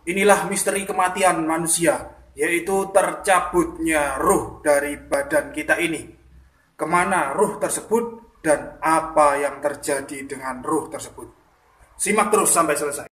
Inilah misteri kematian manusia, yaitu tercabutnya ruh dari badan kita ini. Kemana ruh tersebut dan apa yang terjadi dengan ruh tersebut? Simak terus sampai selesai.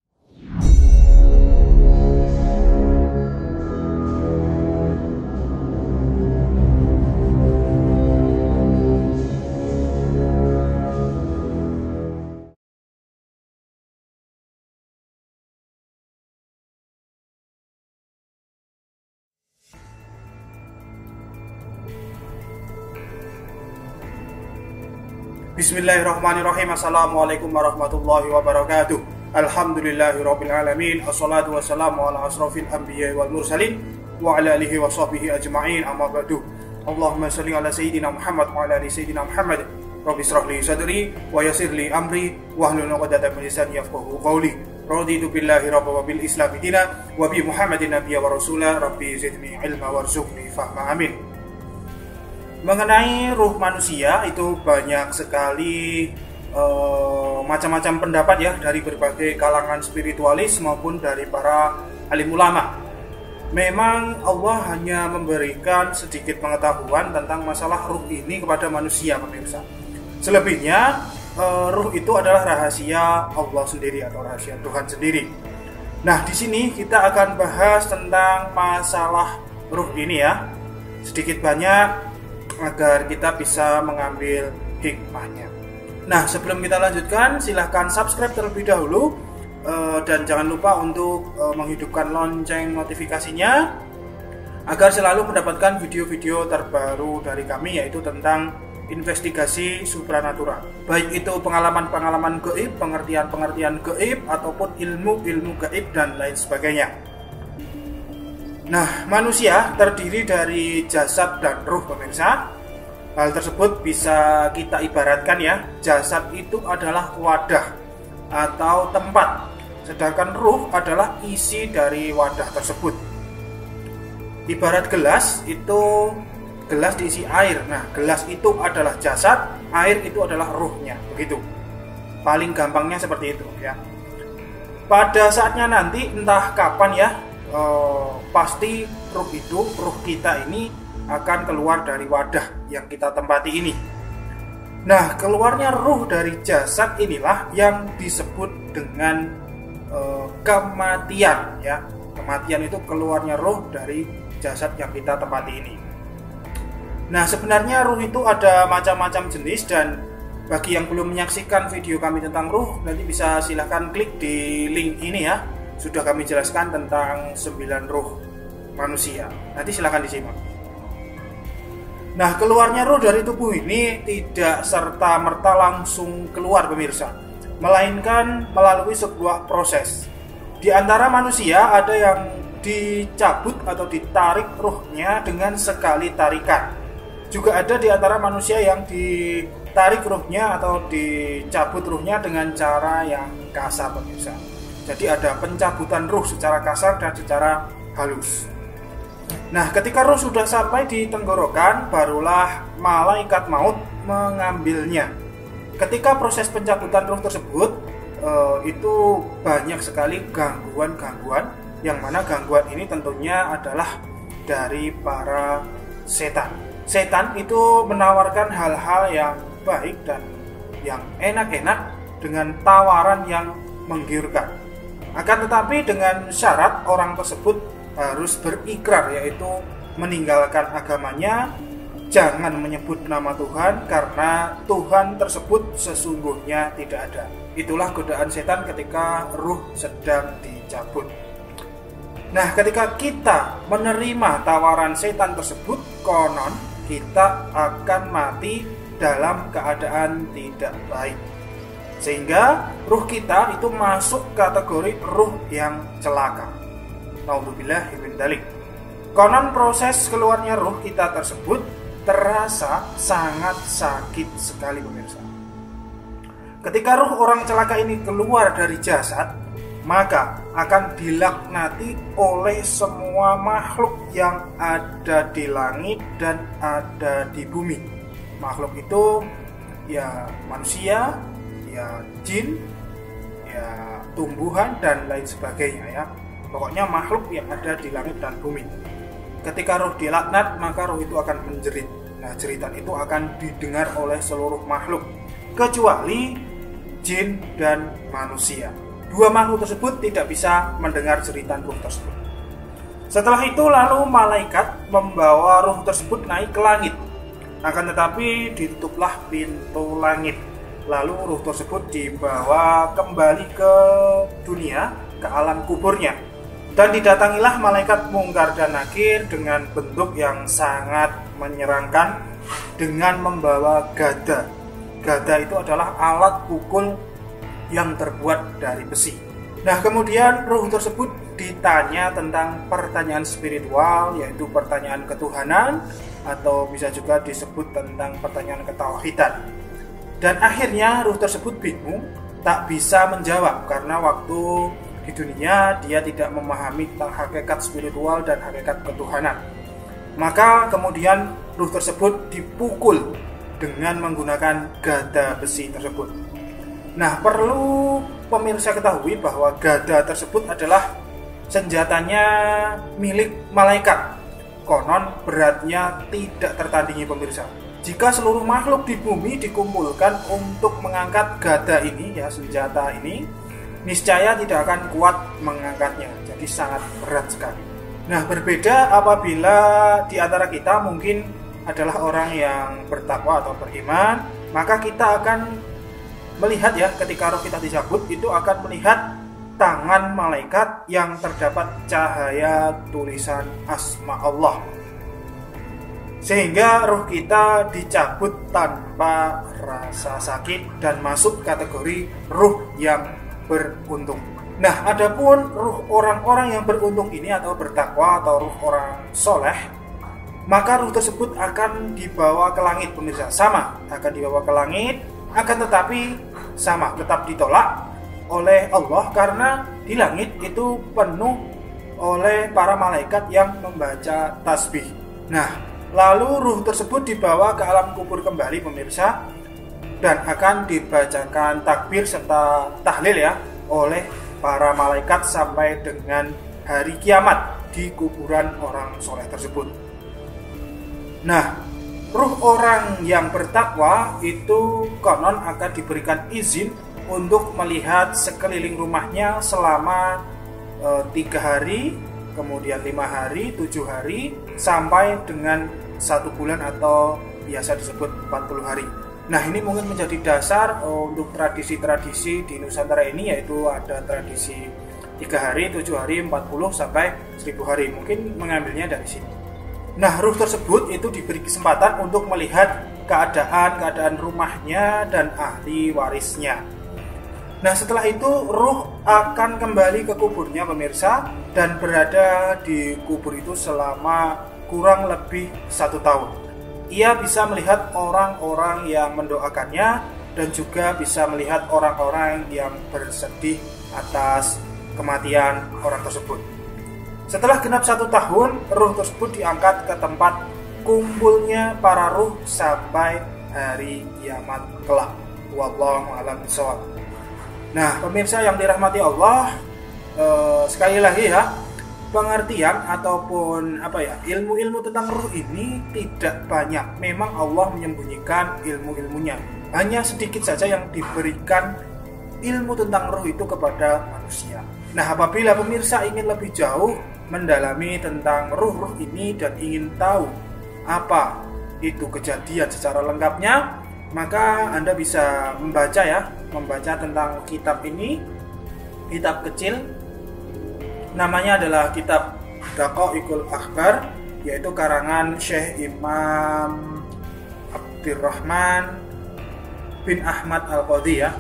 Bismillahirrahmanirrahim. Assalamualaikum warahmatullahi wabarakatuh. Alhamdulillahirrabbilalamin. Assalatu wassalamu ala asrafil anbiya wal mursalin wa ala alihi wa sahbihi ajma'in, amma ba'du. Allahumma salli ala sayyidina Muhammad wa ala ali sayyidina Muhammad. Rabbi israh li sadri wa yassir li amri wahlul 'uqdatam min lisani yafqahu qawli. Raditu billahi rabban wa bil islami dina wa bi Muhammadin nabiyya wa rasula. Rabbi zidni ilma warzuqni fahma, amin. Mengenai ruh manusia itu banyak sekali macam-macam pendapat ya, dari berbagai kalangan spiritualis maupun dari para alim ulama. Memang Allah hanya memberikan sedikit pengetahuan tentang masalah ruh ini kepada manusia, pemirsa. Selebihnya ruh itu adalah rahasia Allah sendiri atau rahasia Tuhan sendiri. Nah, di sini kita akan bahas tentang masalah ruh ini ya, sedikit banyak, agar kita bisa mengambil hikmahnya. Nah, sebelum kita lanjutkan, silahkan subscribe terlebih dahulu, dan jangan lupa untuk menghidupkan lonceng notifikasinya agar selalu mendapatkan video-video terbaru dari kami, yaitu tentang investigasi supranatural, baik itu pengalaman-pengalaman gaib, pengertian-pengertian gaib, ataupun ilmu-ilmu gaib dan lain sebagainya. Nah, manusia terdiri dari jasad dan ruh, pemirsa. Hal tersebut bisa kita ibaratkan ya, jasad itu adalah wadah atau tempat, sedangkan ruh adalah isi dari wadah tersebut. Ibarat gelas, itu gelas diisi air. Nah, gelas itu adalah jasad, air itu adalah ruhnya, begitu. Paling gampangnya seperti itu ya. Pada saatnya nanti, entah kapan ya, pasti ruh kita ini akan keluar dari wadah yang kita tempati ini. Nah, keluarnya ruh dari jasad inilah yang disebut dengan kematian ya. Kematian itu keluarnya ruh dari jasad yang kita tempati ini. Nah, sebenarnya ruh itu ada macam-macam jenis, dan bagi yang belum menyaksikan video kami tentang ruh, nanti bisa silahkan klik di link ini ya. Sudah kami jelaskan tentang 9 ruh manusia. Nanti silahkan disimak. Nah, keluarnya ruh dari tubuh ini tidak serta-merta langsung keluar, pemirsa, melainkan melalui sebuah proses. Di antara manusia ada yang dicabut atau ditarik ruhnya dengan sekali tarikan. Juga ada di antara manusia yang ditarik ruhnya atau dicabut ruhnya dengan cara yang kasar, pemirsa. Jadi ada pencabutan ruh secara kasar dan secara halus. Nah, ketika ruh sudah sampai di tenggorokan, barulah malaikat maut mengambilnya. Ketika proses pencabutan ruh tersebut, itu banyak sekali gangguan-gangguan, yang mana gangguan ini tentunya adalah dari para setan. Setan itu menawarkan hal-hal yang baik dan yang enak-enak dengan tawaran yang menggiurkan. Akan tetapi dengan syarat orang tersebut harus berikrar, yaitu meninggalkan agamanya, jangan menyebut nama Tuhan, karena Tuhan tersebut sesungguhnya tidak ada. Itulah godaan setan ketika ruh sedang dicabut. Nah, ketika kita menerima tawaran setan tersebut, konon kita akan mati dalam keadaan tidak baik, sehingga ruh kita itu masuk kategori ruh yang celaka. Naudzubillah min dzalik. Konon proses keluarnya ruh kita tersebut terasa sangat sakit sekali, pemirsa. Ketika ruh orang celaka ini keluar dari jasad, maka akan dilaknati oleh semua makhluk yang ada di langit dan ada di bumi. Makhluk itu ya manusia, ya jin, ya tumbuhan dan lain sebagainya ya. pokoknya makhluk yang ada di langit dan bumi. Ketika roh dilaknat, maka roh itu akan menjerit. Nah, jeritan itu akan didengar oleh seluruh makhluk kecuali jin dan manusia. Dua makhluk tersebut tidak bisa mendengar jeritan roh tersebut. Setelah itu lalu malaikat membawa roh tersebut naik ke langit. Akan tetapi ditutuplah pintu langit. Lalu roh tersebut dibawa kembali ke dunia, ke alam kuburnya. Dan didatangilah malaikat Mungkar dan Nakir dengan bentuk yang sangat menyeramkan dengan membawa gada. Gada itu adalah alat pukul yang terbuat dari besi. Nah, kemudian roh tersebut ditanya tentang pertanyaan spiritual, yaitu pertanyaan ketuhanan, atau bisa juga disebut tentang pertanyaan ketauhidan. Dan akhirnya roh tersebut bingung, tak bisa menjawab karena waktu di dunia dia tidak memahami tentang hakikat spiritual dan hakikat ketuhanan. Maka kemudian roh tersebut dipukul dengan menggunakan gada besi tersebut. Nah, perlu pemirsa ketahui bahwa gada tersebut adalah senjatanya milik malaikat. Konon beratnya tidak tertandingi pemirsa. Jika seluruh makhluk di bumi dikumpulkan untuk mengangkat gada ini, ya senjata ini, niscaya tidak akan kuat mengangkatnya. Jadi sangat berat sekali. Nah, berbeda apabila di antara kita mungkin adalah orang yang bertakwa atau beriman, maka kita akan melihat ya, ketika roh kita dicabut itu akan melihat tangan malaikat yang terdapat cahaya tulisan asma Allah, sehingga roh kita dicabut tanpa rasa sakit dan masuk kategori roh yang beruntung. Nah, adapun roh orang-orang yang beruntung ini atau bertakwa atau roh orang soleh, maka roh tersebut akan dibawa ke langit pemirsa. Sama, akan dibawa ke langit, akan tetapi sama, tetap ditolak oleh Allah karena di langit itu penuh oleh para malaikat yang membaca tasbih. Nah, lalu ruh tersebut dibawa ke alam kubur kembali pemirsa, dan akan dibacakan takbir serta tahlil ya oleh para malaikat sampai dengan hari kiamat di kuburan orang soleh tersebut. Nah, ruh orang yang bertakwa itu konon akan diberikan izin untuk melihat sekeliling rumahnya selama 3 hari, kemudian 5 hari, 7 hari, sampai dengan 1 bulan atau biasa disebut 40 hari. Nah, ini mungkin menjadi dasar untuk tradisi-tradisi di Nusantara ini, yaitu ada tradisi 3 hari, 7 hari, 40 sampai 1000 hari. Mungkin mengambilnya dari sini. Nah, ruh tersebut itu diberi kesempatan untuk melihat keadaan rumahnya dan ahli warisnya. Nah, setelah itu ruh akan kembali ke kuburnya pemirsa, dan berada di kubur itu selama kurang lebih 1 tahun. Ia bisa melihat orang-orang yang mendoakannya dan juga bisa melihat orang-orang yang bersedih atas kematian orang tersebut. Setelah genap 1 tahun, ruh tersebut diangkat ke tempat kumpulnya para ruh sampai hari kiamat kelak. Wallahu a'lam bishawab. Nah, pemirsa yang dirahmati Allah, sekali lagi ya, pengertian ataupun ilmu-ilmu tentang ruh ini tidak banyak. Memang Allah menyembunyikan ilmu-ilmunya. Hanya sedikit saja yang diberikan ilmu tentang ruh itu kepada manusia. Nah, apabila pemirsa ingin lebih jauh mendalami tentang ruh-ruh ini dan ingin tahu apa itu kejadian secara lengkapnya, maka Anda bisa membaca tentang kitab ini, kitab kecil, namanya adalah kitab Daqaiqul Akhbar, yaitu karangan Syekh Imam Abdurrahman bin Ahmad Al-Qadhi ya.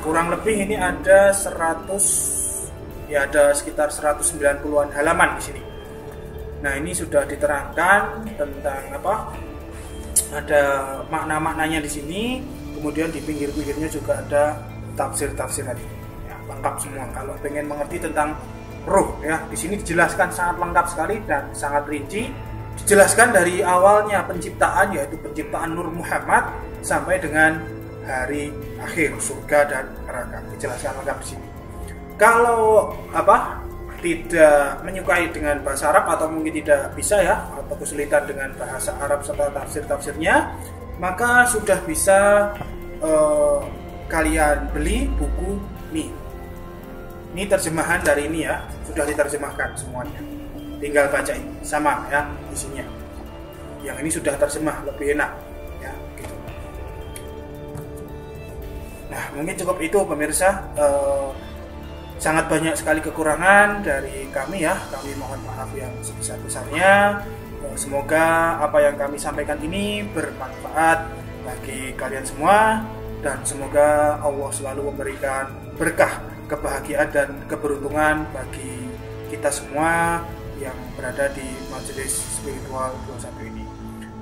Kurang lebih ini ada sekitar 190-an halaman di sini. Nah, ini sudah diterangkan tentang ada makna-maknanya di sini. Kemudian di pinggir-pinggirnya juga ada tafsir-tafsiran. Ya, lengkap semua. Kalau pengen mengerti tentang ruh ya, di sini dijelaskan sangat lengkap sekali dan sangat rinci. Dijelaskan dari awalnya penciptaan, yaitu penciptaan Nur Muhammad, sampai dengan hari akhir, surga dan neraka. Dijelaskan lengkap di sini. Kalau tidak menyukai dengan bahasa Arab atau mungkin tidak bisa ya, atau kesulitan dengan bahasa Arab serta tafsir-tafsirnya, maka sudah bisa kalian beli buku ini. Ini terjemahan dari ini ya, sudah diterjemahkan semuanya. Tinggal baca ini, sama ya isinya. Yang ini sudah terjemah, lebih enak ya, gitu. Nah, mungkin cukup itu pemirsa. Sangat banyak sekali kekurangan dari kami ya. Kami mohon maaf yang sebesar-besarnya. Semoga apa yang kami sampaikan ini bermanfaat bagi kalian semua, dan semoga Allah selalu memberikan berkah, kebahagiaan dan keberuntungan bagi kita semua yang berada di majelis spiritual 21 ini.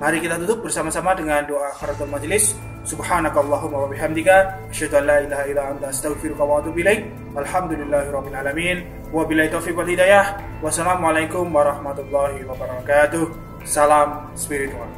Mari kita tutup bersama-sama dengan doa kafaratul majelis. Subhanakallahumma wa bihamdika asyhadu an la ilaha illa anta astaghfiruka wa atubu ilaik. Alhamdulillahirabbil alamin. Wa billahi taufiq wal hidayah. Wassalamualaikum warahmatullahi wabarakatuh. Salam spiritual.